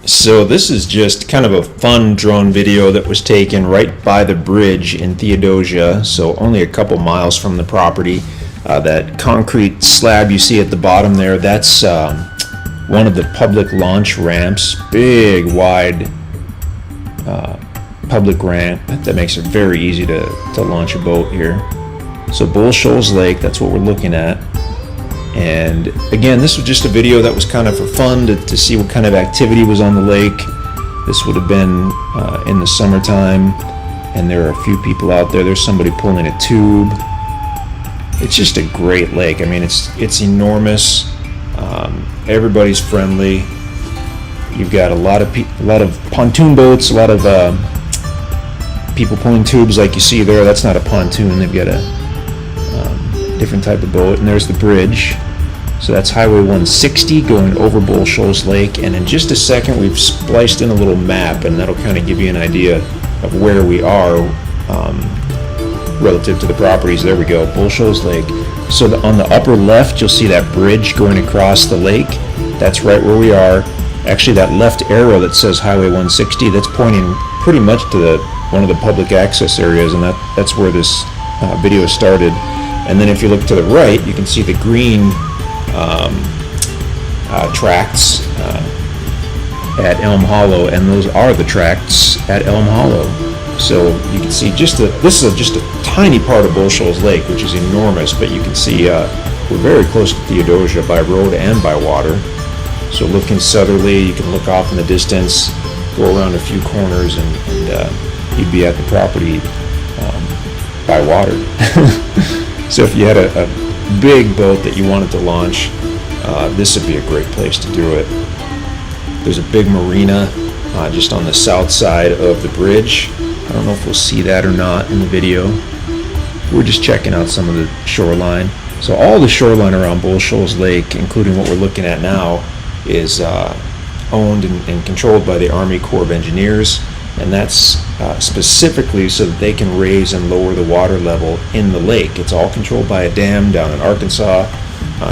So this is just kind of a fun drone video that was taken right by the bridge in Theodosia, so only a couple miles from the property. That concrete slab you see at the bottom there, that's one of the public launch ramps, big, wide public ramp that makes it very easy to launch a boat here. So Bull Shoals Lake, that's what we're looking at. And again, this was just a video that was kind of for fun to see what kind of activity was on the lake. This would have been in the summertime, and there are a few people out there. There's somebody pulling a tube. It's just a great lake. I mean, it's enormous. Everybody's friendly. You've got a lot of pontoon boats, a lot of people pulling tubes like you see there. That's not a pontoon. They've got a different type of boat. And there's the bridge. So that's Highway 160 going over Bull Shoals Lake. And in just a second, we've spliced in a little map, and that'll kind of give you an idea of where we are relative to the properties. There we go, Bull Shoals Lake. So on the upper left, you'll see that bridge going across the lake. That's right where we are. Actually, that left arrow that says Highway 160, that's pointing pretty much to one of the public access areas, and that's where this video started. And then if you look to the right, you can see the green tracts at Elm Hollow, and those are the tracts at Elm Hollow. So you can see this is just a tiny part of Bull Shoals Lake, which is enormous, but you can see we're very close to Theodosia by road and by water. So looking southerly, you can look off in the distance, go around a few corners, and you'd be at the property by water. So if you had a big boat that you wanted to launch, this would be a great place to do it. There's a big marina just on the south side of the bridge. I don't know if we'll see that or not in the video. We're just checking out some of the shoreline. So all the shoreline around Bull Shoals Lake, including what we're looking at now, is owned and controlled by the Army Corps of Engineers, and that's specifically so that they can raise and lower the water level in the lake. It's all controlled by a dam down in Arkansas.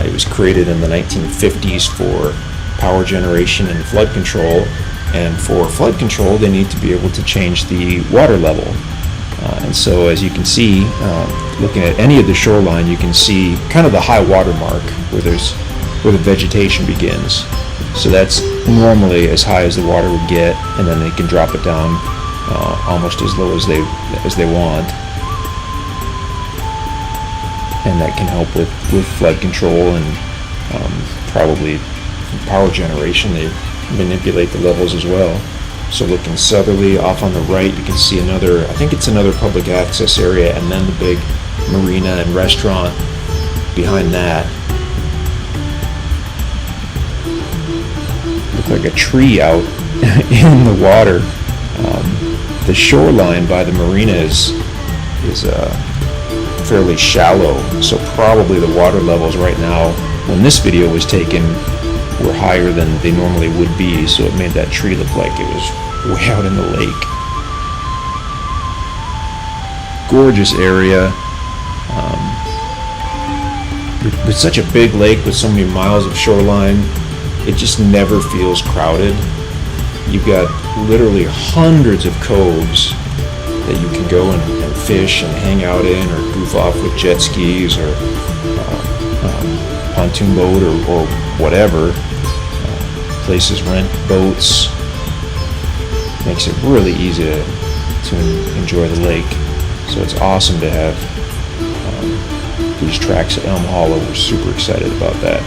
It was created in the 1950s for power generation and flood control, and for flood control they need to be able to change the water level. And so as you can see, looking at any of the shoreline, you can see kind of the high water mark where the vegetation begins. So that's normally as high as the water would get, and then they can drop it down almost as low as they want. And that can help with flood control and probably power generation. They manipulate the levels as well. So looking southerly off on the right, you can see I think it's another public access area, and then the big marina and restaurant behind that. Look like a tree out in the water. The shoreline by the marina is fairly shallow, so probably the water levels right now, when this video was taken, were higher than they normally would be, so it made that tree look like it was way out in the lake. Gorgeous area. With such a big lake with so many miles of shoreline, it just never feels crowded. You've got literally hundreds of coves that you can go and fish and hang out in, or goof off with jet skis, or pontoon boat, or whatever. Places rent boats. Makes it really easy to enjoy the lake. So it's awesome to have these tracks at Elm Hollow. We're super excited about that.